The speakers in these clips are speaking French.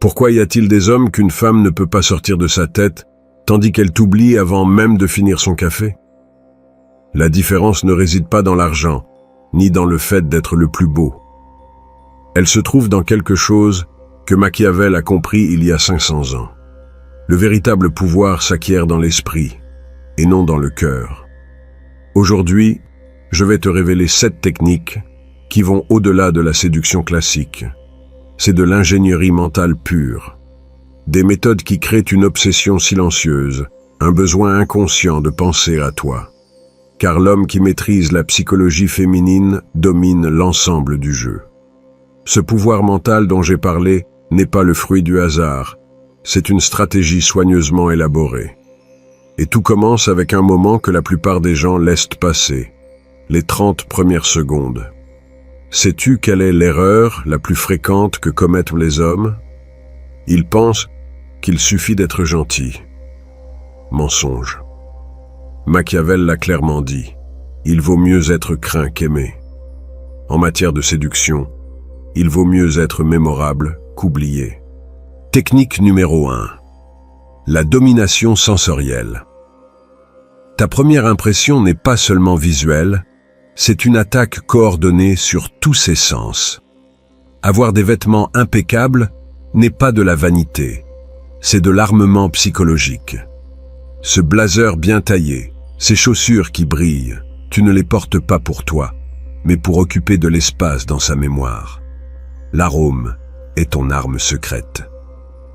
Pourquoi y a-t-il des hommes qu'une femme ne peut pas sortir de sa tête, tandis qu'elle t'oublie avant même de finir son café? La différence ne réside pas dans l'argent, ni dans le fait d'être le plus beau. Elle se trouve dans quelque chose que Machiavel a compris il y a 500 ans. Le véritable pouvoir s'acquiert dans l'esprit, et non dans le cœur. Aujourd'hui, je vais te révéler 7 techniques qui vont au-delà de la séduction classique. C'est de l'ingénierie mentale pure. Des méthodes qui créent une obsession silencieuse, un besoin inconscient de penser à toi. Car l'homme qui maîtrise la psychologie féminine domine l'ensemble du jeu. Ce pouvoir mental dont j'ai parlé n'est pas le fruit du hasard, c'est une stratégie soigneusement élaborée. Et tout commence avec un moment que la plupart des gens laissent passer, les 30 premières secondes. Sais-tu quelle est l'erreur la plus fréquente que commettent les hommes? Ils pensent qu'il suffit d'être gentil. Mensonge. Machiavel l'a clairement dit, il vaut mieux être craint qu'aimé. En matière de séduction, il vaut mieux être mémorable qu'oublié. Technique numéro 1. La domination sensorielle. Ta première impression n'est pas seulement visuelle, c'est une attaque coordonnée sur tous ses sens. Avoir des vêtements impeccables n'est pas de la vanité, c'est de l'armement psychologique. Ce blazer bien taillé, ces chaussures qui brillent, tu ne les portes pas pour toi, mais pour occuper de l'espace dans sa mémoire. L'arôme est ton arme secrète.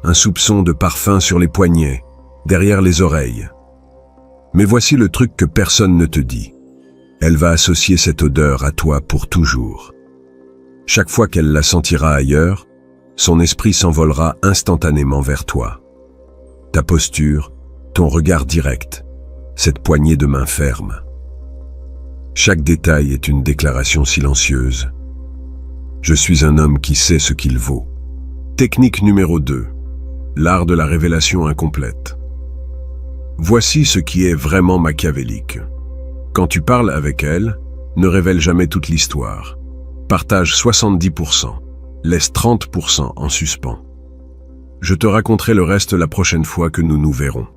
Un soupçon de parfum sur les poignets, derrière les oreilles. Mais voici le truc que personne ne te dit. Elle va associer cette odeur à toi pour toujours. Chaque fois qu'elle la sentira ailleurs, son esprit s'envolera instantanément vers toi. Ta posture, ton regard direct, cette poignée de main ferme. Chaque détail est une déclaration silencieuse. Je suis un homme qui sait ce qu'il vaut. Technique numéro 2. L'art de la révélation incomplète. Voici ce qui est vraiment machiavélique. Quand tu parles avec elle, ne révèle jamais toute l'histoire. Partage 70%, laisse 30% en suspens. Je te raconterai le reste la prochaine fois que nous nous verrons.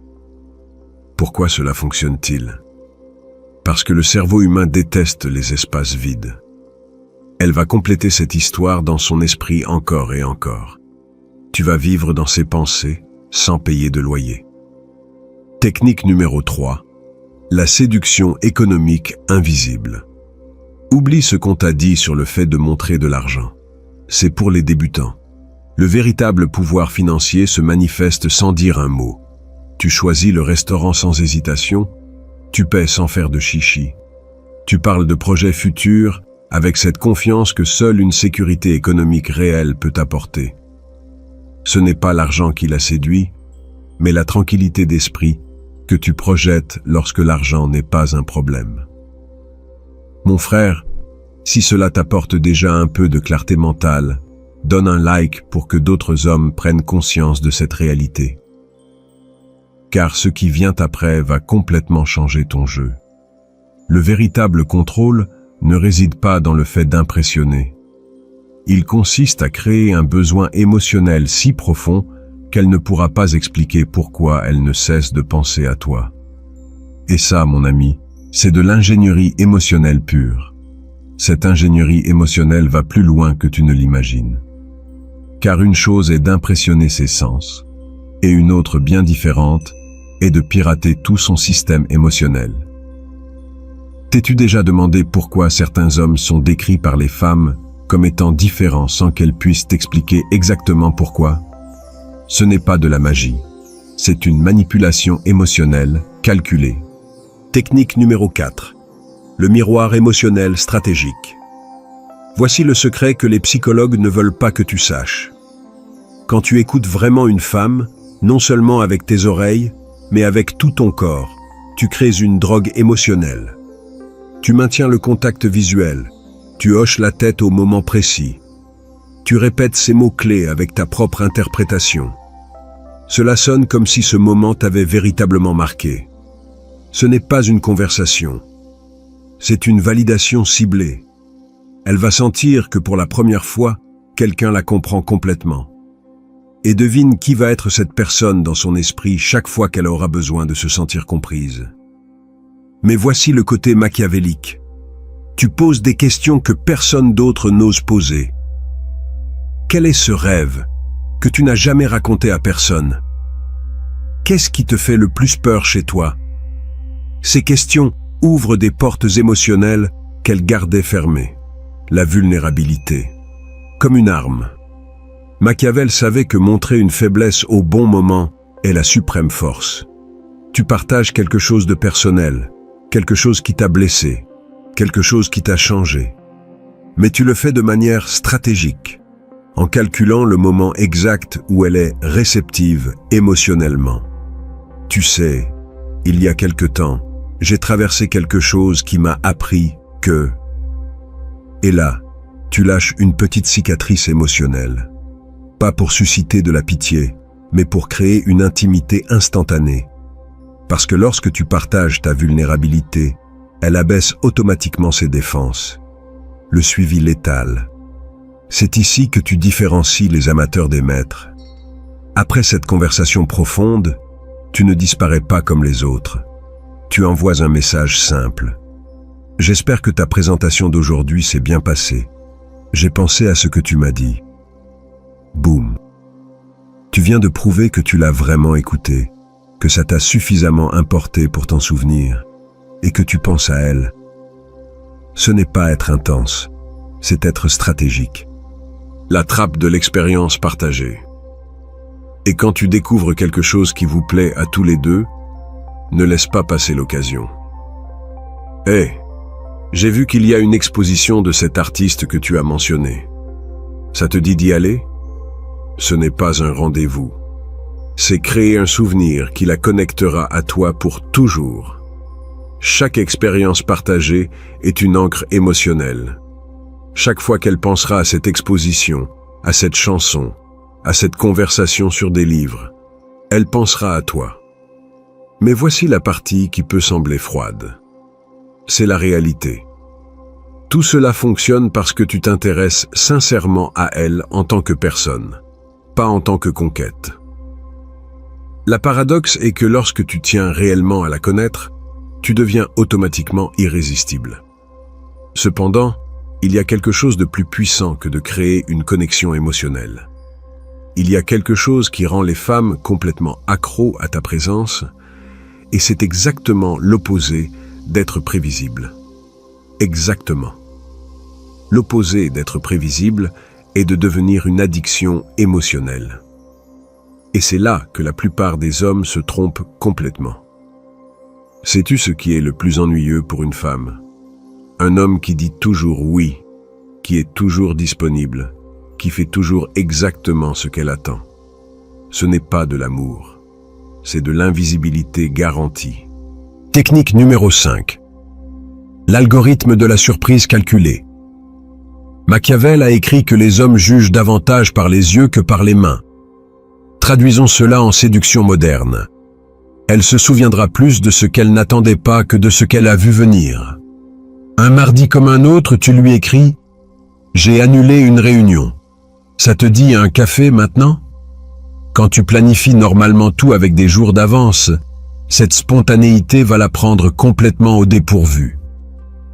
Pourquoi cela fonctionne-t-il? Parce que le cerveau humain déteste les espaces vides. Elle va compléter cette histoire dans son esprit encore et encore. Tu vas vivre dans ses pensées sans payer de loyer. Technique numéro 3. La séduction économique invisible. Oublie ce qu'on t'a dit sur le fait de montrer de l'argent. C'est pour les débutants. Le véritable pouvoir financier se manifeste sans dire un mot. Tu choisis le restaurant sans hésitation, tu paies sans faire de chichi. Tu parles de projets futurs avec cette confiance que seule une sécurité économique réelle peut apporter. Ce n'est pas l'argent qui la séduit, mais la tranquillité d'esprit que tu projettes lorsque l'argent n'est pas un problème. Mon frère, si cela t'apporte déjà un peu de clarté mentale, donne un like pour que d'autres hommes prennent conscience de cette réalité. Car ce qui vient après va complètement changer ton jeu. Le véritable contrôle ne réside pas dans le fait d'impressionner. Il consiste à créer un besoin émotionnel si profond qu'elle ne pourra pas expliquer pourquoi elle ne cesse de penser à toi. Et ça, mon ami, c'est de l'ingénierie émotionnelle pure. Cette ingénierie émotionnelle va plus loin que tu ne l'imagines. Car une chose est d'impressionner ses sens, et une autre bien différente est de pirater tout son système émotionnel. T'es-tu déjà demandé pourquoi certains hommes sont décrits par les femmes comme étant différents sans qu'elles puissent t'expliquer exactement pourquoi? Ce n'est pas de la magie, c'est une manipulation émotionnelle calculée. Technique numéro 4. Le miroir émotionnel stratégique. Voici le secret que les psychologues ne veulent pas que tu saches. Quand tu écoutes vraiment une femme, non seulement avec tes oreilles, mais avec tout ton corps, tu crées une drogue émotionnelle. Tu maintiens le contact visuel, tu hoches la tête au moment précis. Tu répètes ces mots-clés avec ta propre interprétation. Cela sonne comme si ce moment t'avait véritablement marqué. Ce n'est pas une conversation. C'est une validation ciblée. Elle va sentir que pour la première fois, quelqu'un la comprend complètement. et devine qui va être cette personne dans son esprit chaque fois qu'elle aura besoin de se sentir comprise. Mais voici le côté machiavélique. Tu poses des questions que personne d'autre n'ose poser. Quel est ce rêve que tu n'as jamais raconté à personne? Qu'est-ce qui te fait le plus peur chez toi? Ces questions ouvrent des portes émotionnelles qu'elle gardait fermées. La vulnérabilité, comme une arme. Machiavel savait que montrer une faiblesse au bon moment est la suprême force. Tu partages quelque chose de personnel, quelque chose qui t'a blessé, quelque chose qui t'a changé. Mais tu le fais de manière stratégique, en calculant le moment exact où elle est réceptive émotionnellement. Tu sais, il y a quelque temps, j'ai traversé quelque chose qui m'a appris que... Et là, tu lâches une petite cicatrice émotionnelle. Pas pour susciter de la pitié, mais pour créer une intimité instantanée. Parce que lorsque tu partages ta vulnérabilité, elle abaisse automatiquement ses défenses. Le suivi létal. C'est ici que tu différencies les amateurs des maîtres. Après cette conversation profonde, tu ne disparais pas comme les autres. Tu envoies un message simple. J'espère que ta présentation d'aujourd'hui s'est bien passée. J'ai pensé à ce que tu m'as dit. Boum. Tu viens de prouver que tu l'as vraiment écouté, que ça t'a suffisamment importé pour t'en souvenir, et que tu penses à elle. Ce n'est pas être intense, c'est être stratégique. La trappe de l'expérience partagée. Et quand tu découvres quelque chose qui vous plaît à tous les deux, ne laisse pas passer l'occasion. Hé, j'ai vu qu'il y a une exposition de cet artiste que tu as mentionné. Ça te dit d'y aller? Ce n'est pas un rendez-vous. C'est créer un souvenir qui la connectera à toi pour toujours. Chaque expérience partagée est une ancre émotionnelle. Chaque fois qu'elle pensera à cette exposition, à cette chanson, à cette conversation sur des livres, elle pensera à toi. Mais voici la partie qui peut sembler froide. C'est la réalité. Tout cela fonctionne parce que tu t'intéresses sincèrement à elle en tant que personne, pas en tant que conquête. La paradoxe est que lorsque tu tiens réellement à la connaître, tu deviens automatiquement irrésistible. Cependant, il y a quelque chose de plus puissant que de créer une connexion émotionnelle. Il y a quelque chose qui rend les femmes complètement accros à ta présence, et c'est exactement l'opposé d'être prévisible. Exactement. L'opposé d'être prévisible est de devenir une addiction émotionnelle. Et c'est là que la plupart des hommes se trompent complètement. Sais-tu ce qui est le plus ennuyeux pour une femme? Un homme qui dit toujours oui, qui est toujours disponible, qui fait toujours exactement ce qu'elle attend. Ce n'est pas de l'amour, c'est de l'invisibilité garantie. Technique numéro 5. L'algorithme de la surprise calculée. Machiavel a écrit que les hommes jugent davantage par les yeux que par les mains. Traduisons cela en séduction moderne. Elle se souviendra plus de ce qu'elle n'attendait pas que de ce qu'elle a vu venir. Un mardi comme un autre, tu lui écris « J'ai annulé une réunion. Ça te dit un café maintenant ?» Quand tu planifies normalement tout avec des jours d'avance, cette spontanéité va la prendre complètement au dépourvu.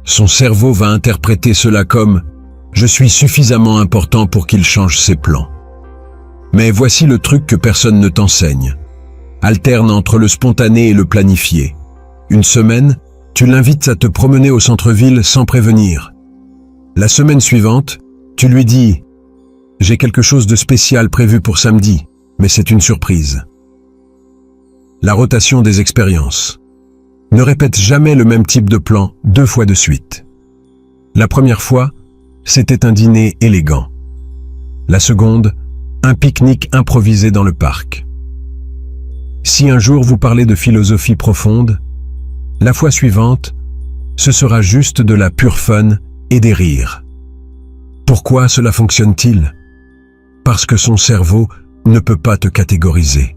Son cerveau va interpréter cela comme « Je suis suffisamment important pour qu'il change ses plans. » Mais voici le truc que personne ne t'enseigne. Alterne entre le spontané et le planifié. Une semaine, tu l'invites à te promener au centre-ville sans prévenir. La semaine suivante, tu lui dis « J'ai quelque chose de spécial prévu pour samedi, mais c'est une surprise. » La rotation des expériences. Ne répète jamais le même type de plan 2 fois de suite. La première fois, c'était un dîner élégant. La seconde, un pique-nique improvisé dans le parc. Si un jour vous parlez de philosophie profonde, la fois suivante, ce sera juste de la pure fun et des rires. Pourquoi cela fonctionne-t-il? Parce que son cerveau ne peut pas te catégoriser.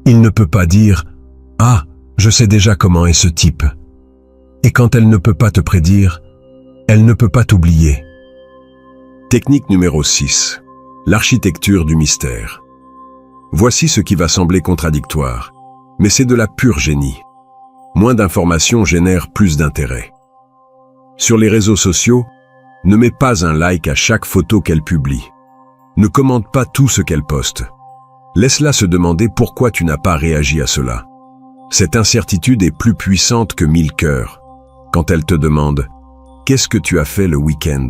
Il ne peut pas dire « Ah, je sais déjà comment est ce type ». Et quand elle ne peut pas te prédire, elle ne peut pas t'oublier. Technique numéro 6. L'architecture du mystère. Voici ce qui va sembler contradictoire, mais c'est de la pure génie. Moins d'informations génèrent plus d'intérêt. Sur les réseaux sociaux, ne mets pas un like à chaque photo qu'elle publie. Ne commente pas tout ce qu'elle poste. Laisse-la se demander pourquoi tu n'as pas réagi à cela. Cette incertitude est plus puissante que 1000 cœurs. Quand elle te demande « Qu'est-ce que tu as fait le week-end »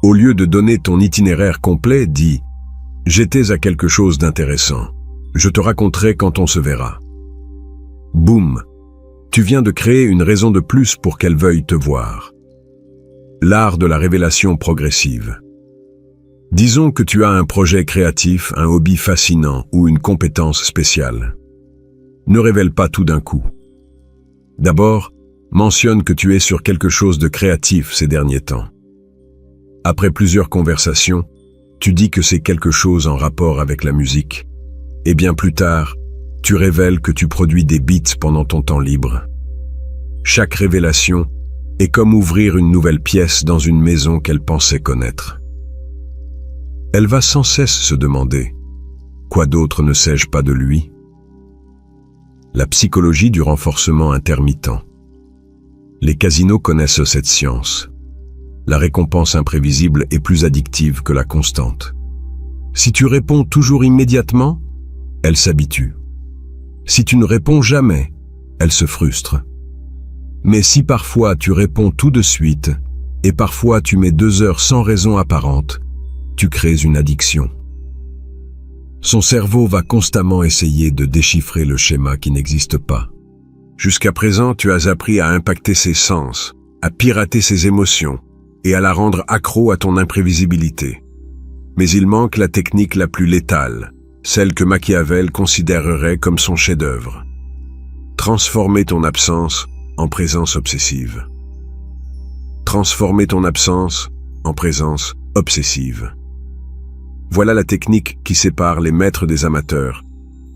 Au lieu de donner ton itinéraire complet, dis « J'étais à quelque chose d'intéressant. Je te raconterai quand on se verra. » Boum! Tu viens de créer une raison de plus pour qu'elle veuille te voir. L'art de la révélation progressive. Disons que tu as un projet créatif, un hobby fascinant ou une compétence spéciale. Ne révèle pas tout d'un coup. D'abord, mentionne que tu es sur quelque chose de créatif ces derniers temps. Après plusieurs conversations, tu dis que c'est quelque chose en rapport avec la musique. Et bien plus tard, tu révèles que tu produis des beats pendant ton temps libre. Chaque révélation est comme ouvrir une nouvelle pièce dans une maison qu'elle pensait connaître. Elle va sans cesse se demander « Quoi d'autre ne sais-je pas de lui ?» La psychologie du renforcement intermittent. Les casinos connaissent cette science. La récompense imprévisible est plus addictive que la constante. Si tu réponds toujours immédiatement, elle s'habitue. Si tu ne réponds jamais, elle se frustre. Mais si parfois tu réponds tout de suite, et parfois tu mets 2 heures sans raison apparente, tu crées une addiction. Son cerveau va constamment essayer de déchiffrer le schéma qui n'existe pas. Jusqu'à présent, tu as appris à impacter ses sens, à pirater ses émotions, et à la rendre accro à ton imprévisibilité. Mais il manque la technique la plus létale, celle que Machiavel considérerait comme son chef-d'œuvre. Transformer ton absence en présence obsessive. Transformer ton absence en présence obsessive. Voilà la technique qui sépare les maîtres des amateurs,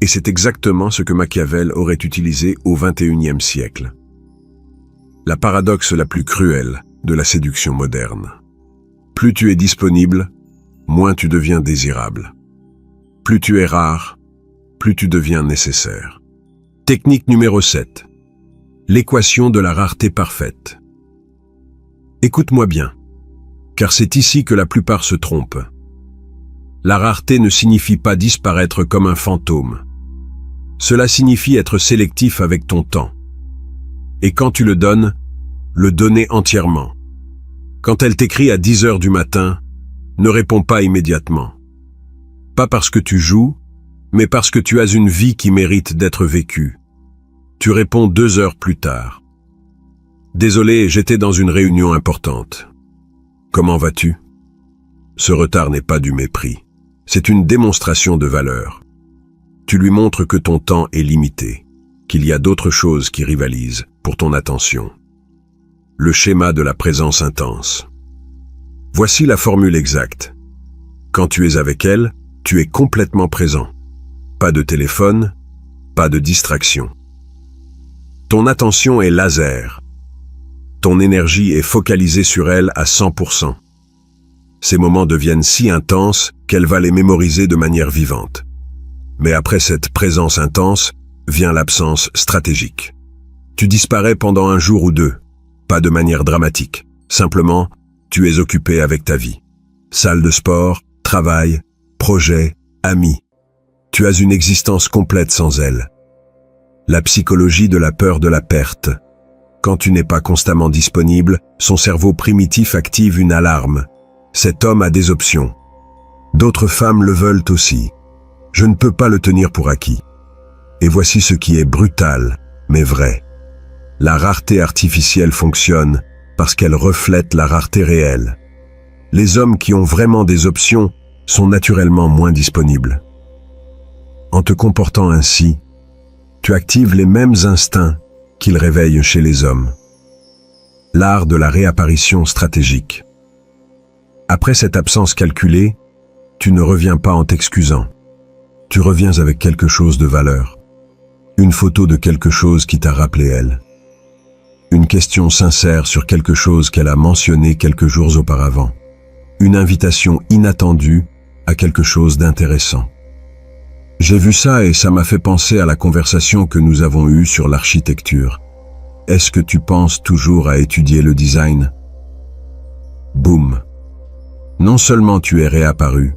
et c'est exactement ce que Machiavel aurait utilisé au XXIe siècle. La paradoxe la plus cruelle de la séduction moderne. Plus tu es disponible, moins tu deviens désirable. Plus tu es rare, plus tu deviens nécessaire. Technique numéro 7. L'équation de la rareté parfaite. Écoute-moi bien, car c'est ici que la plupart se trompent. La rareté ne signifie pas disparaître comme un fantôme. Cela signifie être sélectif avec ton temps. Et quand tu le donner entièrement. Quand elle t'écrit à 10 heures du matin, ne réponds pas immédiatement. Pas parce que tu joues, mais parce que tu as une vie qui mérite d'être vécue. Tu réponds 2 heures plus tard. Désolé, j'étais dans une réunion importante. Comment vas-tu? Ce retard n'est pas du mépris. C'est une démonstration de valeur. Tu lui montres que ton temps est limité, qu'il y a d'autres choses qui rivalisent pour ton attention. Le schéma de la présence intense. Voici la formule exacte. Quand tu es avec elle, tu es complètement présent. Pas de téléphone, pas de distraction. Ton attention est laser. Ton énergie est focalisée sur elle à 100%. Ces moments deviennent si intenses qu'elle va les mémoriser de manière vivante. Mais après cette présence intense, vient l'absence stratégique. Tu disparais pendant un jour ou 2, pas de manière dramatique. Simplement, tu es occupé avec ta vie. Salle de sport, travail, projet, amis. Tu as une existence complète sans elle. La psychologie de la peur de la perte. Quand tu n'es pas constamment disponible, son cerveau primitif active une alarme. Cet homme a des options. D'autres femmes le veulent aussi. Je ne peux pas le tenir pour acquis. Et voici ce qui est brutal, mais vrai. La rareté artificielle fonctionne parce qu'elle reflète la rareté réelle. Les hommes qui ont vraiment des options sont naturellement moins disponibles. En te comportant ainsi, tu actives les mêmes instincts qu'ils réveillent chez les hommes. L'art de la réapparition stratégique. Après cette absence calculée, tu ne reviens pas en t'excusant. Tu reviens avec quelque chose de valeur. Une photo de quelque chose qui t'a rappelé elle. Une question sincère sur quelque chose qu'elle a mentionné quelques jours auparavant. Une invitation inattendue à quelque chose d'intéressant. J'ai vu ça et ça m'a fait penser à la conversation que nous avons eue sur l'architecture. Est-ce que tu penses toujours à étudier le design? Boum. Non seulement tu es réapparu,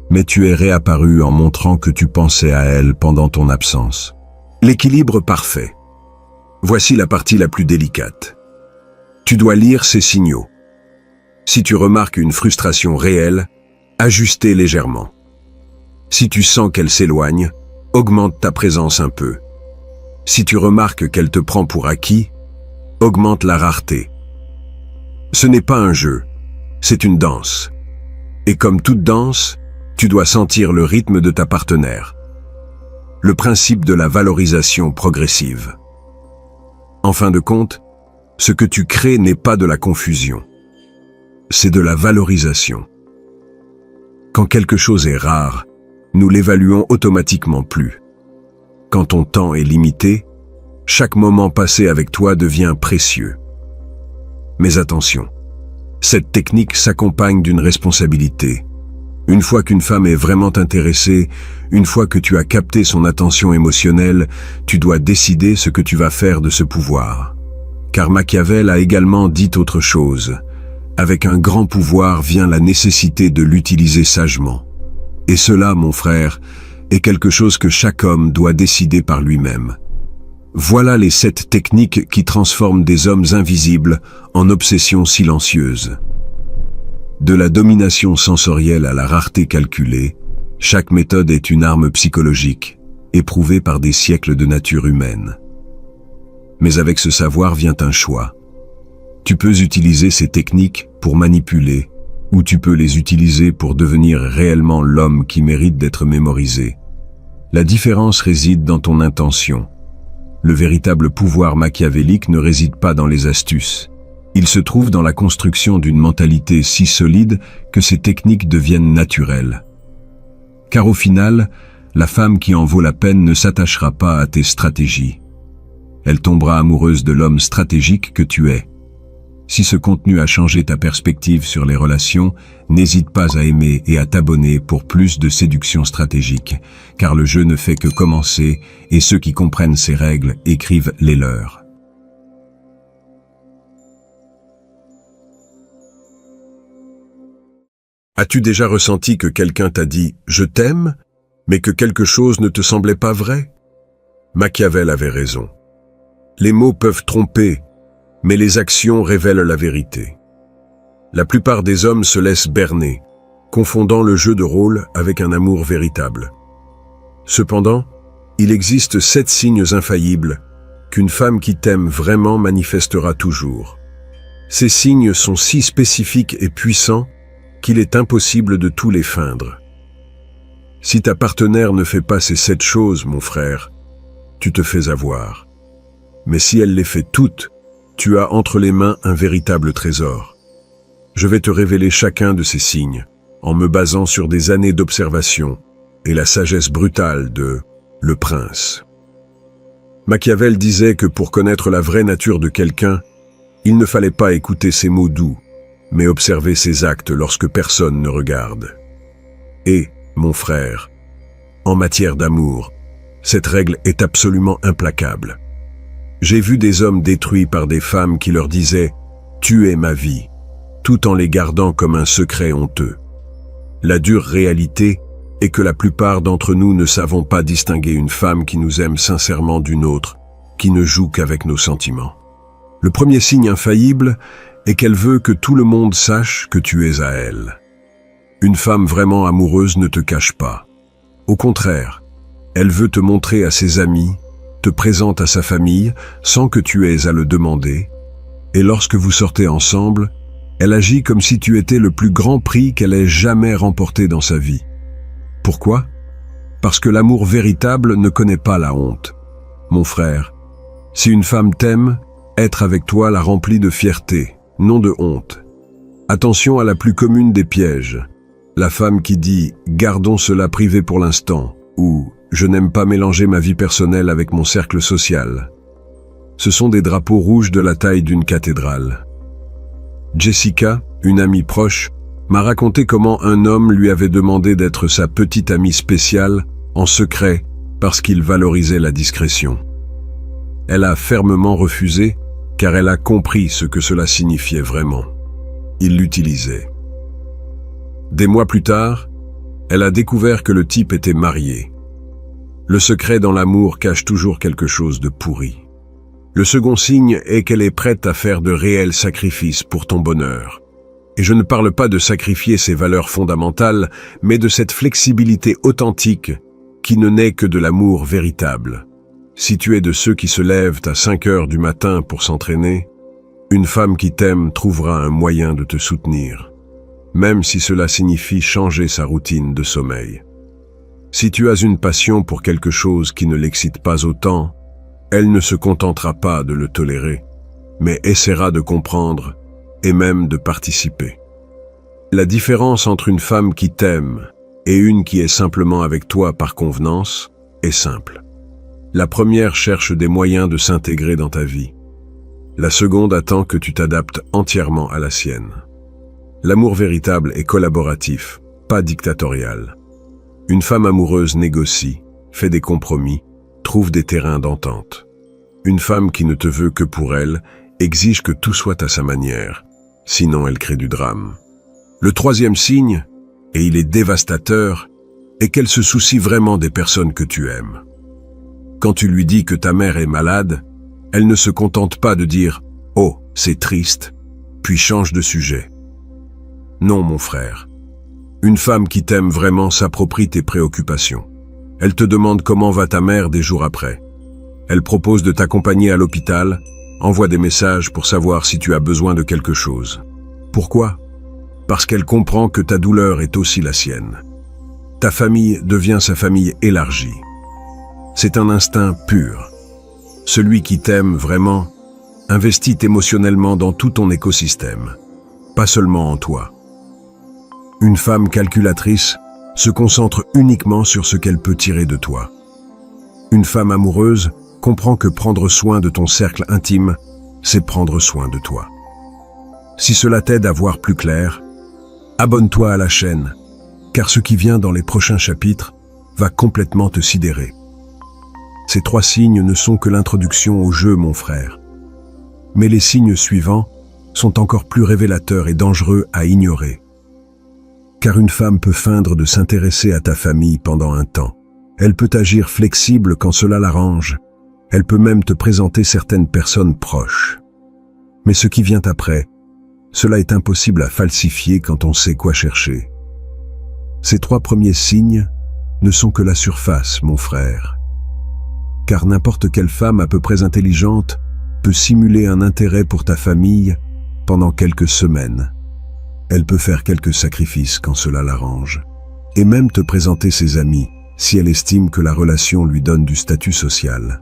mais tu es réapparu en montrant que tu pensais à elle pendant ton absence. L'équilibre parfait. Voici la partie la plus délicate. Tu dois lire ces signaux. Si tu remarques une frustration réelle, ajustez légèrement. Si tu sens qu'elle s'éloigne, augmente ta présence un peu. Si tu remarques qu'elle te prend pour acquis, augmente la rareté. Ce n'est pas un jeu, c'est une danse. Et comme toute danse, tu dois sentir le rythme de ta partenaire. Le principe de la valorisation progressive. En fin de compte, ce que tu crées n'est pas de la confusion. C'est de la valorisation. Quand quelque chose est rare, nous l'évaluons automatiquement plus. Quand ton temps est limité, chaque moment passé avec toi devient précieux. Mais attention, cette technique s'accompagne d'une responsabilité. Une fois qu'une femme est vraiment intéressée, une fois que tu as capté son attention émotionnelle, tu dois décider ce que tu vas faire de ce pouvoir. Car Machiavel a également dit autre chose. Avec un grand pouvoir vient la nécessité de l'utiliser sagement. Et cela, mon frère, est quelque chose que chaque homme doit décider par lui-même. Voilà les 7 techniques qui transforment des hommes invisibles en obsessions silencieuses. De la domination sensorielle à la rareté calculée, chaque méthode est une arme psychologique, éprouvée par des siècles de nature humaine. Mais avec ce savoir vient un choix. Tu peux utiliser ces techniques pour manipuler, ou tu peux les utiliser pour devenir réellement l'homme qui mérite d'être mémorisé. La différence réside dans ton intention. Le véritable pouvoir machiavélique ne réside pas dans les astuces. Il se trouve dans la construction d'une mentalité si solide que ces techniques deviennent naturelles. Car au final, la femme qui en vaut la peine ne s'attachera pas à tes stratégies. Elle tombera amoureuse de l'homme stratégique que tu es. Si ce contenu a changé ta perspective sur les relations, n'hésite pas à aimer et à t'abonner pour plus de séduction stratégique, car le jeu ne fait que commencer et ceux qui comprennent ces règles écrivent les leurs. As-tu déjà ressenti que quelqu'un t'a dit « je t'aime », mais que quelque chose ne te semblait pas vrai? Machiavel avait raison. Les mots peuvent tromper, mais les actions révèlent la vérité. La plupart des hommes se laissent berner, confondant le jeu de rôle avec un amour véritable. Cependant, il existe 7 signes infaillibles qu'une femme qui t'aime vraiment manifestera toujours. Ces signes sont si spécifiques et puissants qu'il est impossible de tous les feindre. Si ta partenaire ne fait pas ces 7 choses, mon frère, tu te fais avoir. Mais si elle les fait toutes, tu as entre les mains un véritable trésor. Je vais te révéler chacun de ces signes, en me basant sur des années d'observation et la sagesse brutale de Le Prince. Machiavel disait que pour connaître la vraie nature de quelqu'un, il ne fallait pas écouter ses mots doux, mais observer ses actes lorsque personne ne regarde. Et, mon frère, en matière d'amour, cette règle est absolument implacable. J'ai vu des hommes détruits par des femmes qui leur disaient « tu es ma vie », tout en les gardant comme un secret honteux. La dure réalité est que la plupart d'entre nous ne savons pas distinguer une femme qui nous aime sincèrement d'une autre, qui ne joue qu'avec nos sentiments. Le premier signe infaillible est qu'elle veut que tout le monde sache que tu es à elle. Une femme vraiment amoureuse ne te cache pas. Au contraire, elle veut te montrer à ses amis, te présente à sa famille sans que tu aies à le demander, et lorsque vous sortez ensemble, elle agit comme si tu étais le plus grand prix qu'elle ait jamais remporté dans sa vie. Pourquoi? Parce que l'amour véritable ne connaît pas la honte. Mon frère, si une femme t'aime, être avec toi la remplit de fierté, non de honte. Attention à la plus commune des pièges. La femme qui dit « gardons cela privé pour l'instant » ou « je n'aime pas mélanger ma vie personnelle avec mon cercle social ». Ce sont des drapeaux rouges de la taille d'une cathédrale. Jessica, une amie proche, m'a raconté comment un homme lui avait demandé d'être sa petite amie spéciale en secret parce qu'il valorisait la discrétion. Elle a fermement refusé car elle a compris ce que cela signifiait vraiment. Il l'utilisait. Des mois plus tard, elle a découvert que le type était marié. Le secret dans l'amour cache toujours quelque chose de pourri. Le second signe est qu'elle est prête à faire de réels sacrifices pour ton bonheur. Et je ne parle pas de sacrifier ses valeurs fondamentales, mais de cette flexibilité authentique qui ne naît que de l'amour véritable. Si tu es de ceux qui se lèvent à 5 heures du matin pour s'entraîner, une femme qui t'aime trouvera un moyen de te soutenir, même si cela signifie changer sa routine de sommeil. Si tu as une passion pour quelque chose qui ne l'excite pas autant, elle ne se contentera pas de le tolérer, mais essaiera de comprendre et même de participer. La différence entre une femme qui t'aime et une qui est simplement avec toi par convenance est simple. La première cherche des moyens de s'intégrer dans ta vie. La seconde attend que tu t'adaptes entièrement à la sienne. L'amour véritable est collaboratif, pas dictatorial. Une femme amoureuse négocie, fait des compromis, trouve des terrains d'entente. Une femme qui ne te veut que pour elle exige que tout soit à sa manière, sinon elle crée du drame. Le troisième signe, et il est dévastateur, est qu'elle se soucie vraiment des personnes que tu aimes. Quand tu lui dis que ta mère est malade, elle ne se contente pas de dire « Oh, c'est triste », puis change de sujet. Non, mon frère. Une femme qui t'aime vraiment s'approprie tes préoccupations. Elle te demande comment va ta mère des jours après. Elle propose de t'accompagner à l'hôpital, envoie des messages pour savoir si tu as besoin de quelque chose. Pourquoi? Parce qu'elle comprend que ta douleur est aussi la sienne. Ta famille devient sa famille élargie. C'est un instinct pur. Celui qui t'aime vraiment investit émotionnellement dans tout ton écosystème, pas seulement en toi. Une femme calculatrice se concentre uniquement sur ce qu'elle peut tirer de toi. Une femme amoureuse comprend que prendre soin de ton cercle intime, c'est prendre soin de toi. Si cela t'aide à voir plus clair, abonne-toi à la chaîne, car ce qui vient dans les prochains chapitres va complètement te sidérer. Ces 3 signes ne sont que l'introduction au jeu, mon frère. Mais les signes suivants sont encore plus révélateurs et dangereux à ignorer. Car une femme peut feindre de s'intéresser à ta famille pendant un temps. Elle peut agir flexible quand cela l'arrange. Elle peut même te présenter certaines personnes proches. Mais ce qui vient après, cela est impossible à falsifier quand on sait quoi chercher. Ces 3 premiers signes ne sont que la surface, mon frère. Car n'importe quelle femme à peu près intelligente peut simuler un intérêt pour ta famille pendant quelques semaines. Elle peut faire quelques sacrifices quand cela l'arrange, et même te présenter ses amis si elle estime que la relation lui donne du statut social.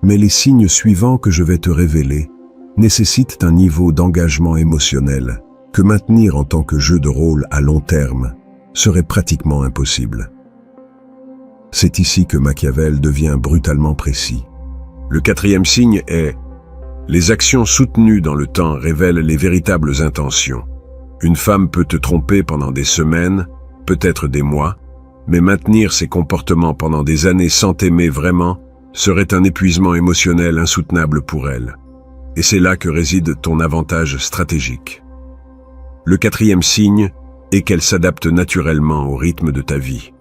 Mais les signes suivants que je vais te révéler nécessitent un niveau d'engagement émotionnel que maintenir en tant que jeu de rôle à long terme serait pratiquement impossible. C'est ici que Machiavel devient brutalement précis. Le 4e signe est « Les actions soutenues dans le temps révèlent les véritables intentions. Une femme peut te tromper pendant des semaines, peut-être des mois, mais maintenir ses comportements pendant des années sans t'aimer vraiment serait un épuisement émotionnel insoutenable pour elle. Et c'est là que réside ton avantage stratégique. Le 4e signe est qu'elle s'adapte naturellement au rythme de ta vie.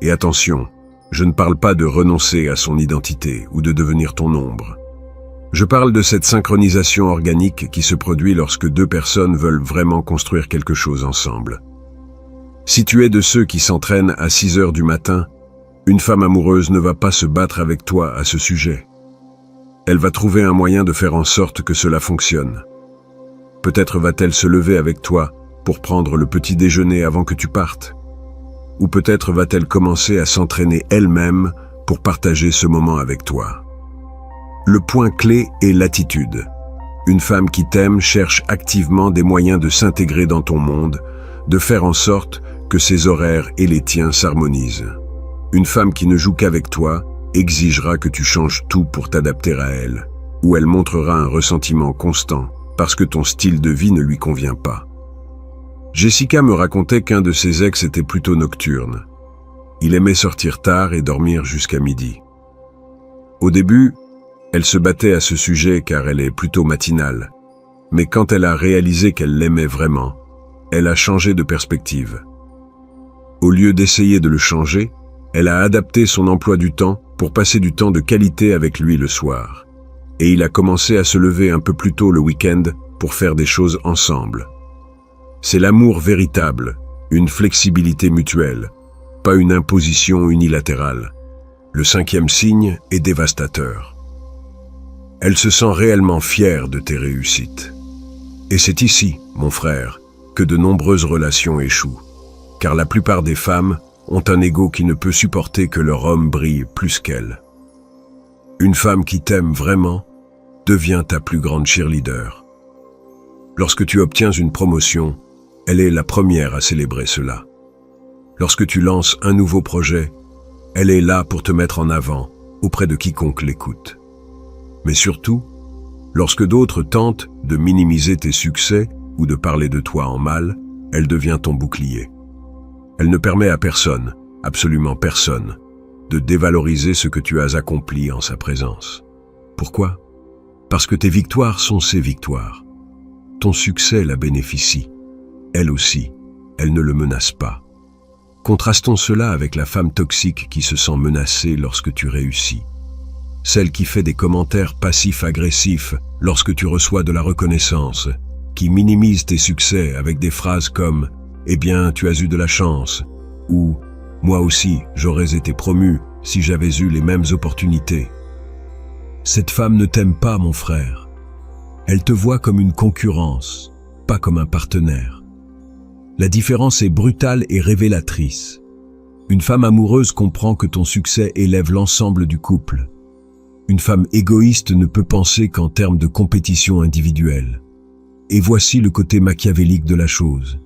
Et attention, je ne parle pas de renoncer à son identité ou de devenir ton ombre. Je parle de cette synchronisation organique qui se produit lorsque 2 personnes veulent vraiment construire quelque chose ensemble. Si tu es de ceux qui s'entraînent à 6 heures du matin, une femme amoureuse ne va pas se battre avec toi à ce sujet. Elle va trouver un moyen de faire en sorte que cela fonctionne. Peut-être va-t-elle se lever avec toi pour prendre le petit déjeuner avant que tu partes. Ou peut-être va-t-elle commencer à s'entraîner elle-même pour partager ce moment avec toi. Le point clé est l'attitude. Une femme qui t'aime cherche activement des moyens de s'intégrer dans ton monde, de faire en sorte que ses horaires et les tiens s'harmonisent. Une femme qui ne joue qu'avec toi exigera que tu changes tout pour t'adapter à elle, ou elle montrera un ressentiment constant parce que ton style de vie ne lui convient pas. Jessica me racontait qu'un de ses ex était plutôt nocturne. Il aimait sortir tard et dormir jusqu'à midi. Au début, elle se battait à ce sujet car elle est plutôt matinale. Mais quand elle a réalisé qu'elle l'aimait vraiment, elle a changé de perspective. Au lieu d'essayer de le changer, elle a adapté son emploi du temps pour passer du temps de qualité avec lui le soir. Et il a commencé à se lever un peu plus tôt le week-end pour faire des choses ensemble. C'est l'amour véritable, une flexibilité mutuelle, pas une imposition unilatérale. Le 5e signe est dévastateur. Elle se sent réellement fière de tes réussites. Et c'est ici, mon frère, que de nombreuses relations échouent. Car la plupart des femmes ont un ego qui ne peut supporter que leur homme brille plus qu'elle. Une femme qui t'aime vraiment devient ta plus grande cheerleader. Lorsque tu obtiens une promotion, elle est la première à célébrer cela. Lorsque tu lances un nouveau projet, elle est là pour te mettre en avant auprès de quiconque l'écoute. Mais surtout, lorsque d'autres tentent de minimiser tes succès ou de parler de toi en mal, elle devient ton bouclier. Elle ne permet à personne, absolument personne, de dévaloriser ce que tu as accompli en sa présence. Pourquoi? Parce que tes victoires sont ses victoires. Ton succès la bénéficie. Elle aussi, elle ne le menace pas. Contrastons cela avec la femme toxique qui se sent menacée lorsque tu réussis. Celle qui fait des commentaires passifs-agressifs lorsque tu reçois de la reconnaissance, qui minimise tes succès avec des phrases comme « Eh bien, tu as eu de la chance » ou « Moi aussi, j'aurais été promu si j'avais eu les mêmes opportunités ». Cette femme ne t'aime pas, mon frère. Elle te voit comme une concurrence, pas comme un partenaire. La différence est brutale et révélatrice. Une femme amoureuse comprend que ton succès élève l'ensemble du couple. Une femme égoïste ne peut penser qu'en termes de compétition individuelle. Et voici le côté machiavélique de la chose.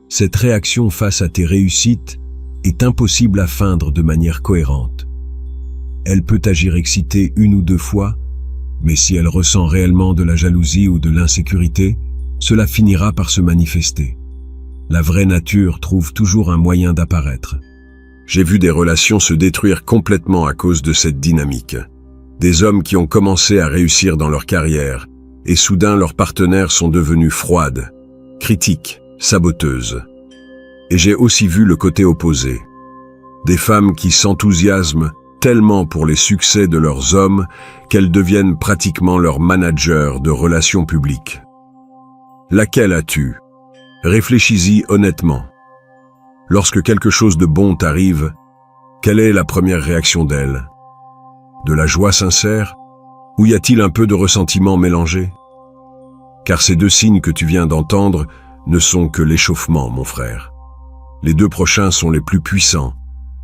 Cette réaction face à tes réussites est impossible à feindre de manière cohérente. Elle peut agir excitée 1 ou 2 fois, mais si elle ressent réellement de la jalousie ou de l'insécurité, cela finira par se manifester. La vraie nature trouve toujours un moyen d'apparaître. J'ai vu des relations se détruire complètement à cause de cette dynamique. Des hommes qui ont commencé à réussir dans leur carrière, et soudain leurs partenaires sont devenus froides, critiques, saboteuses. Et j'ai aussi vu le côté opposé. Des femmes qui s'enthousiasment tellement pour les succès de leurs hommes qu'elles deviennent pratiquement leurs managers de relations publiques. Laquelle as-tu? Réfléchis-y honnêtement. Lorsque quelque chose de bon t'arrive, quelle est la première réaction d'elle? De la joie sincère? Ou y a-t-il un peu de ressentiment mélangé? Car ces 2 signes que tu viens d'entendre ne sont que l'échauffement, mon frère. Les 2 prochains sont les plus puissants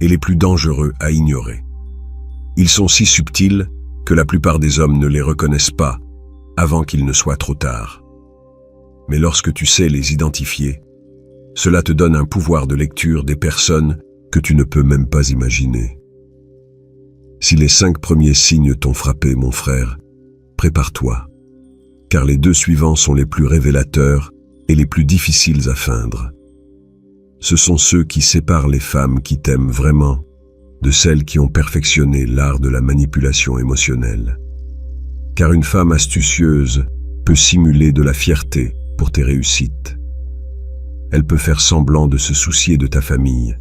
et les plus dangereux à ignorer. Ils sont si subtils que la plupart des hommes ne les reconnaissent pas avant qu'il ne soit trop tard. Mais lorsque tu sais les identifier, cela te donne un pouvoir de lecture des personnes que tu ne peux même pas imaginer. Si les 5 premiers signes t'ont frappé, mon frère, prépare-toi, car les 2 suivants sont les plus révélateurs et les plus difficiles à feindre. Ce sont ceux qui séparent les femmes qui t'aiment vraiment de celles qui ont perfectionné l'art de la manipulation émotionnelle. Car une femme astucieuse peut simuler de la fierté pour tes réussites. Elle peut faire semblant de se soucier de ta famille.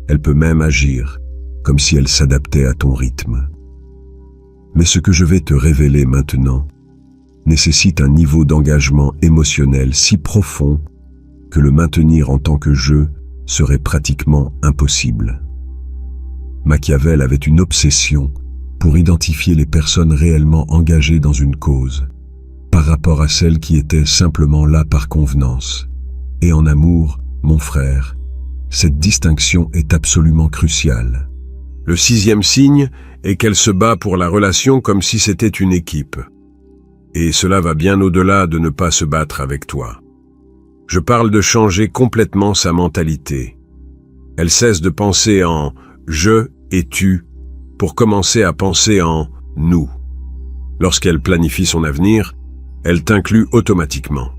Elle peut même agir comme si elle s'adaptait à ton rythme. Mais ce que je vais te révéler maintenant nécessite un niveau d'engagement émotionnel si profond que le maintenir en tant que jeu serait pratiquement impossible. Machiavel avait une obsession pour identifier les personnes réellement engagées dans une cause, par rapport à celles qui étaient simplement là par convenance. Et en amour, mon frère, cette distinction est absolument cruciale. Le 6e signe est qu'elle se bat pour la relation comme si c'était une équipe. Et cela va bien au-delà de ne pas se battre avec toi. Je parle de changer complètement sa mentalité. Elle cesse de penser en « je » et « tu » pour commencer à penser en « nous ». Lorsqu'elle planifie son avenir, elle t'inclut automatiquement.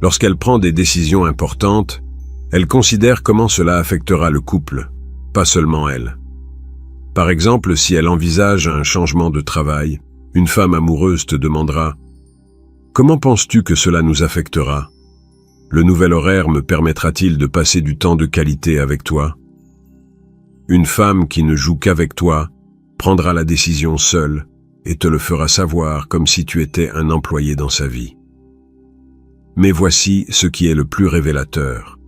Lorsqu'elle prend des décisions importantes, elle considère comment cela affectera le couple. pas seulement elle. Par exemple, si elle envisage un changement de travail, une femme amoureuse te demandera « Comment penses-tu que cela nous affectera ? Le nouvel horaire me permettra-t-il de passer du temps de qualité avec toi ?» Une femme qui ne joue qu'avec toi prendra la décision seule et te le fera savoir comme si tu étais un employé dans sa vie. Mais voici ce qui est le plus révélateur.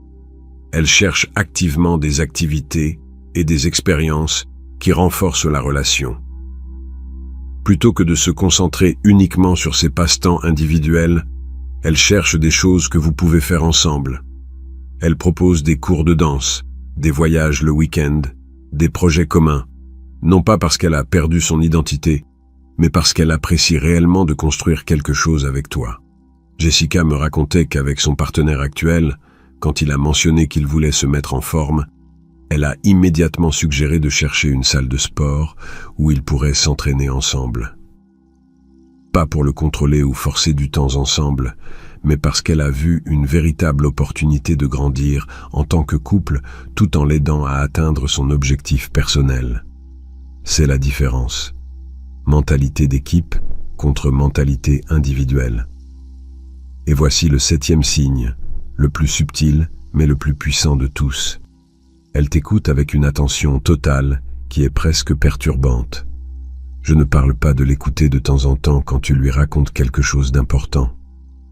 Elle cherche activement des activités et des expériences qui renforcent la relation. Plutôt que de se concentrer uniquement sur ses passe-temps individuels, elle cherche des choses que vous pouvez faire ensemble. Elle propose des cours de danse, des voyages le week-end, des projets communs, non pas parce qu'elle a perdu son identité, mais parce qu'elle apprécie réellement de construire quelque chose avec toi. Jessica me racontait qu'avec son partenaire actuel, quand il a mentionné qu'il voulait se mettre en forme, elle a immédiatement suggéré de chercher une salle de sport où ils pourraient s'entraîner ensemble. Pas pour le contrôler ou forcer du temps ensemble, mais parce qu'elle a vu une véritable opportunité de grandir en tant que couple tout en l'aidant à atteindre son objectif personnel. C'est la différence. Mentalité d'équipe contre mentalité individuelle. Et voici le 7e signe, le plus subtil mais le plus puissant de tous. Elle t'écoute avec une attention totale qui est presque perturbante. Je ne parle pas de l'écouter de temps en temps quand tu lui racontes quelque chose d'important.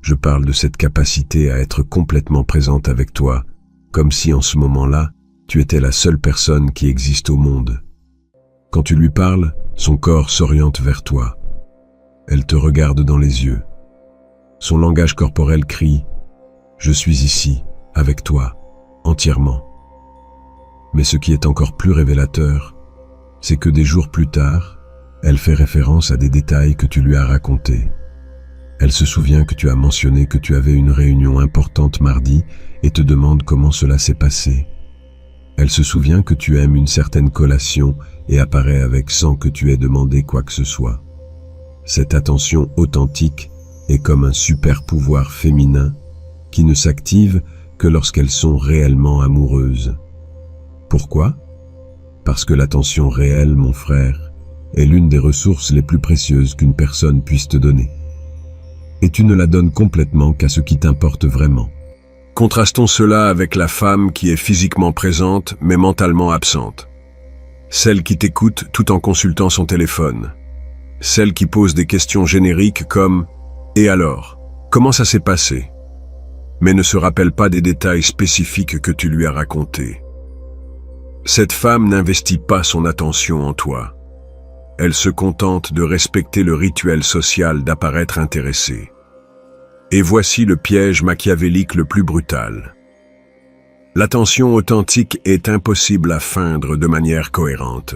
Je parle de cette capacité à être complètement présente avec toi, comme si en ce moment-là, tu étais la seule personne qui existe au monde. Quand tu lui parles, son corps s'oriente vers toi. Elle te regarde dans les yeux. Son langage corporel crie « Je suis ici, avec toi, entièrement ». Mais ce qui est encore plus révélateur, c'est que des jours plus tard, elle fait référence à des détails que tu lui as racontés. Elle se souvient que tu as mentionné que tu avais une réunion importante mardi et te demande comment cela s'est passé. Elle se souvient que tu aimes une certaine collation et apparaît avec sans que tu aies demandé quoi que ce soit. Cette attention authentique est comme un super pouvoir féminin qui ne s'active que lorsqu'elles sont réellement amoureuses. Pourquoi ? Parce que l'attention réelle, mon frère, est l'une des ressources les plus précieuses qu'une personne puisse te donner. Et tu ne la donnes complètement qu'à ce qui t'importe vraiment. Contrastons cela avec la femme qui est physiquement présente mais mentalement absente. Celle qui t'écoute tout en consultant son téléphone. Celle qui pose des questions génériques comme « Et alors, comment ça s'est passé ?» mais ne se rappelle pas des détails spécifiques que tu lui as racontés. Cette femme n'investit pas son attention en toi. Elle se contente de respecter le rituel social d'apparaître intéressée. Et voici le piège machiavélique le plus brutal. L'attention authentique est impossible à feindre de manière cohérente.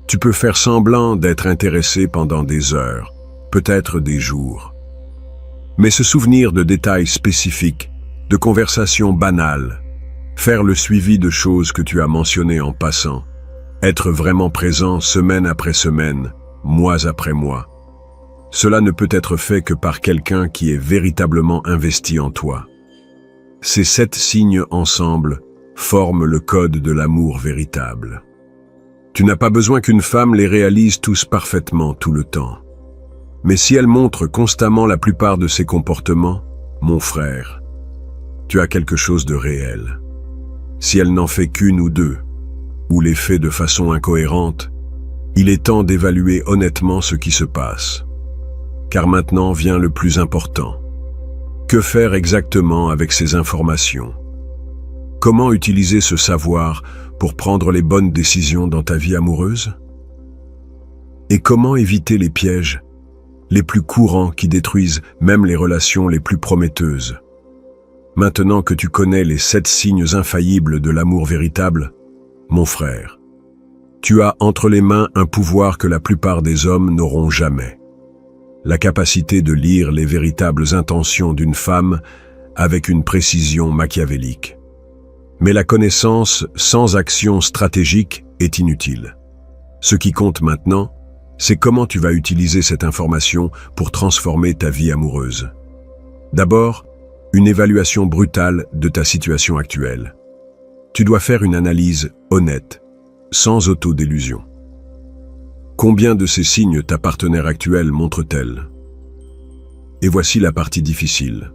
Tu peux faire semblant d'être intéressé pendant des heures, peut-être des jours. Mais se souvenir de détails spécifiques, de conversations banales, faire le suivi de choses que tu as mentionnées en passant, être vraiment présent semaine après semaine, mois après mois. Cela ne peut être fait que par quelqu'un qui est véritablement investi en toi. Ces 7 signes ensemble forment le code de l'amour véritable. Tu n'as pas besoin qu'une femme les réalise tous parfaitement tout le temps. Mais si elle montre constamment la plupart de ses comportements, mon frère, tu as quelque chose de réel. Si elle n'en fait qu'une ou deux, ou les fait de façon incohérente, il est temps d'évaluer honnêtement ce qui se passe. Car maintenant vient le plus important. Que faire exactement avec ces informations? Comment utiliser ce savoir pour prendre les bonnes décisions dans ta vie amoureuse? Et comment éviter les pièges, les plus courants qui détruisent même les relations les plus prometteuses? Maintenant que tu connais les 7 signes infaillibles de l'amour véritable, mon frère, tu as entre les mains un pouvoir que la plupart des hommes n'auront jamais. La capacité de lire les véritables intentions d'une femme avec une précision machiavélique. Mais la connaissance sans action stratégique est inutile. Ce qui compte maintenant, c'est comment tu vas utiliser cette information pour transformer ta vie amoureuse. D'abord, une évaluation brutale de ta situation actuelle. Tu dois faire une analyse honnête sans autodélusion. Combien de ces signes ta partenaire actuelle montre-t-elle? Et voici la partie difficile.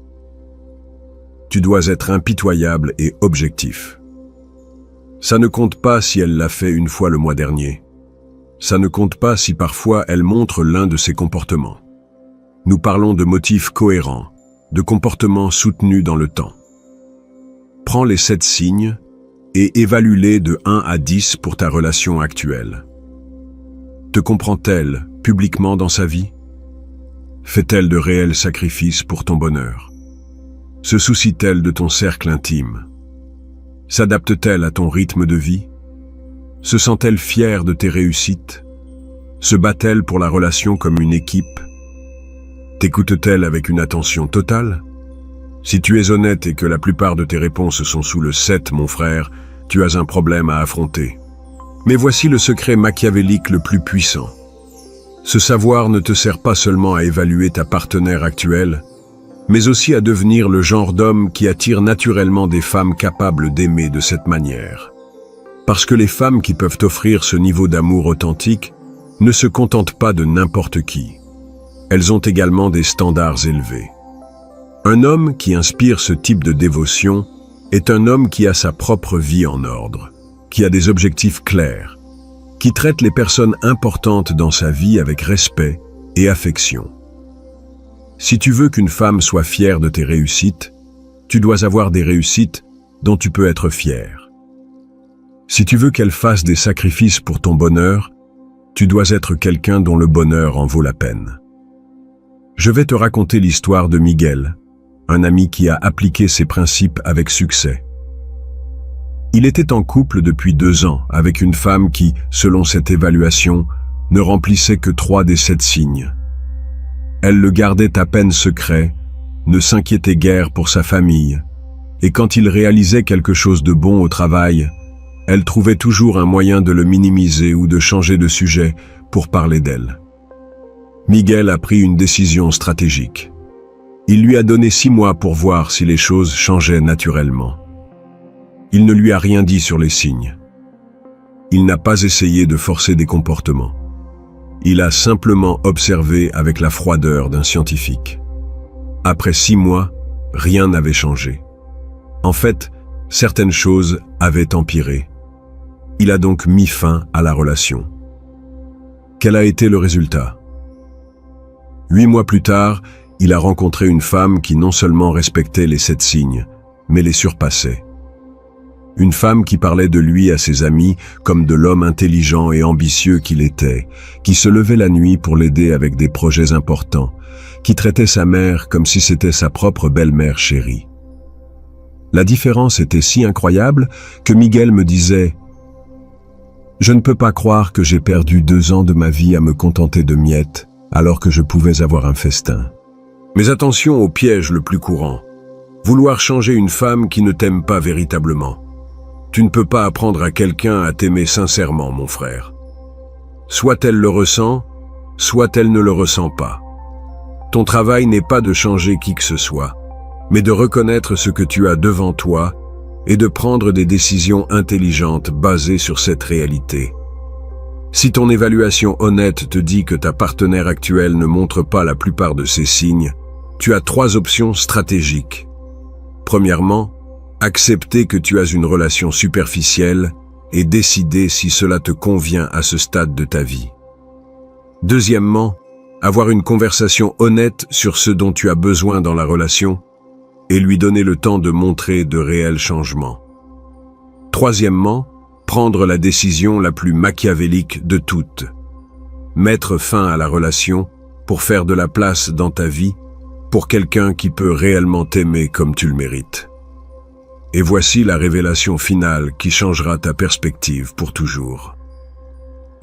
Tu dois être impitoyable et objectif. Ça ne compte pas si elle l'a fait une fois le mois dernier. Ça ne compte pas si parfois elle montre l'un de ses comportements. Nous parlons de motifs cohérents, de comportements soutenus dans le temps. Prends les 7 signes et évalue-les de 1 à 10 pour ta relation actuelle. Te comprend-elle publiquement dans sa vie? Fait-elle de réels sacrifices pour ton bonheur? Se soucie-t-elle de ton cercle intime? S'adapte-t-elle à ton rythme de vie? Se sent-elle fière de tes réussites? Se bat-elle pour la relation comme une équipe? T'écoute-t-elle avec une attention totale? Si tu es honnête et que la plupart de tes réponses sont sous le 7, mon frère, tu as un problème à affronter. Mais voici le secret machiavélique le plus puissant. Ce savoir ne te sert pas seulement à évaluer ta partenaire actuelle, mais aussi à devenir le genre d'homme qui attire naturellement des femmes capables d'aimer de cette manière. Parce que les femmes qui peuvent offrir ce niveau d'amour authentique ne se contentent pas de n'importe qui. Elles ont également des standards élevés. Un homme qui inspire ce type de dévotion est un homme qui a sa propre vie en ordre, qui a des objectifs clairs, qui traite les personnes importantes dans sa vie avec respect et affection. Si tu veux qu'une femme soit fière de tes réussites, tu dois avoir des réussites dont tu peux être fier. Si tu veux qu'elle fasse des sacrifices pour ton bonheur, tu dois être quelqu'un dont le bonheur en vaut la peine. Je vais te raconter l'histoire de Miguel, un ami qui a appliqué ces principes avec succès. Il était en couple depuis 2 ans avec une femme qui, selon cette évaluation, ne remplissait que 3 des 7 signes. Elle le gardait à peine secret, ne s'inquiétait guère pour sa famille, et quand il réalisait quelque chose de bon au travail, elle trouvait toujours un moyen de le minimiser ou de changer de sujet pour parler d'elle. Miguel a pris une décision stratégique. Il lui a donné 6 mois pour voir si les choses changeaient naturellement. Il ne lui a rien dit sur les signes. Il n'a pas essayé de forcer des comportements. Il a simplement observé avec la froideur d'un scientifique. Après 6 mois, rien n'avait changé. En fait, certaines choses avaient empiré. Il a donc mis fin à la relation. Quel a été le résultat? 8 mois plus tard, il a rencontré une femme qui non seulement respectait les 7 signes, mais les surpassait. Une femme qui parlait de lui à ses amis comme de l'homme intelligent et ambitieux qu'il était, qui se levait la nuit pour l'aider avec des projets importants, qui traitait sa mère comme si c'était sa propre belle-mère chérie. La différence était si incroyable que Miguel me disait « Je ne peux pas croire que j'ai perdu 2 ans de ma vie à me contenter de miettes, alors que je pouvais avoir un festin. » Mais attention au piège le plus courant. Vouloir changer une femme qui ne t'aime pas véritablement. Tu ne peux pas apprendre à quelqu'un à t'aimer sincèrement, mon frère. Soit elle le ressent, soit elle ne le ressent pas. Ton travail n'est pas de changer qui que ce soit, mais de reconnaître ce que tu as devant toi et de prendre des décisions intelligentes basées sur cette réalité. Si ton évaluation honnête te dit que ta partenaire actuelle ne montre pas la plupart de ces signes, tu as 3 options stratégiques. Premièrement, accepter que tu as une relation superficielle et décider si cela te convient à ce stade de ta vie. Deuxièmement, avoir une conversation honnête sur ce dont tu as besoin dans la relation et lui donner le temps de montrer de réels changements. Troisièmement, prendre la décision la plus machiavélique de toutes. Mettre fin à la relation pour faire de la place dans ta vie pour quelqu'un qui peut réellement t'aimer comme tu le mérites. Et voici la révélation finale qui changera ta perspective pour toujours.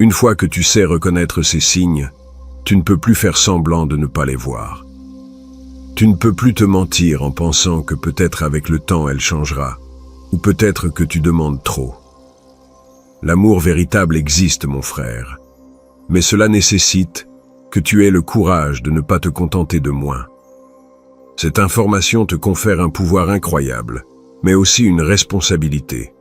Une fois que tu sais reconnaître ces signes, tu ne peux plus faire semblant de ne pas les voir. Tu ne peux plus te mentir en pensant que peut-être avec le temps elle changera, ou peut-être que tu demandes trop. L'amour véritable existe, mon frère, mais cela nécessite que tu aies le courage de ne pas te contenter de moins. Cette information te confère un pouvoir incroyable, mais aussi une responsabilité.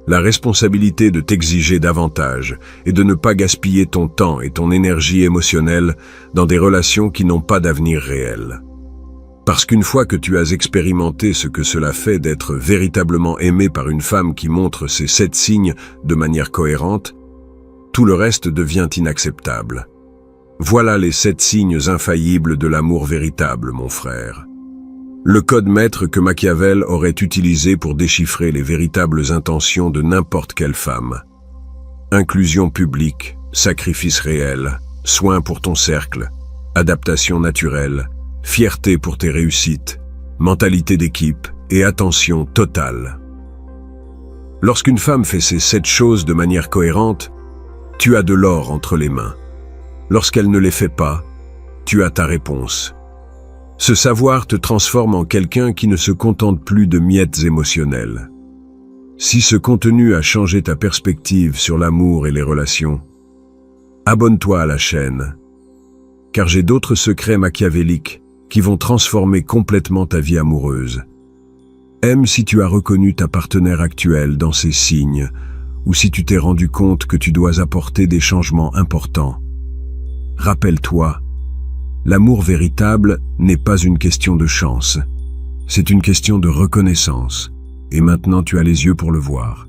la responsabilité de t'exiger davantage et de ne pas gaspiller ton temps et ton énergie émotionnelle dans des relations qui n'ont pas d'avenir réel. Parce qu'une fois que tu as expérimenté ce que cela fait d'être véritablement aimé par une femme qui montre ces 7 signes de manière cohérente, tout le reste devient inacceptable. Voilà les 7 signes infaillibles de l'amour véritable, mon frère. Le code maître que Machiavel aurait utilisé pour déchiffrer les véritables intentions de n'importe quelle femme. Inclusion publique, sacrifice réel, soin pour ton cercle, adaptation naturelle, fierté pour tes réussites, mentalité d'équipe et attention totale. Lorsqu'une femme fait ces 7 choses de manière cohérente, tu as de l'or entre les mains. Lorsqu'elle ne les fait pas, tu as ta réponse. Ce savoir te transforme en quelqu'un qui ne se contente plus de miettes émotionnelles. Si ce contenu a changé ta perspective sur l'amour et les relations, abonne-toi à la chaîne, car j'ai d'autres secrets machiavéliques qui vont transformer complètement ta vie amoureuse. Aime si tu as reconnu ta partenaire actuelle dans ces signes, ou si tu t'es rendu compte que tu dois apporter des changements importants. Rappelle-toi, l'amour véritable n'est pas une question de chance, c'est une question de reconnaissance, et maintenant tu as les yeux pour le voir.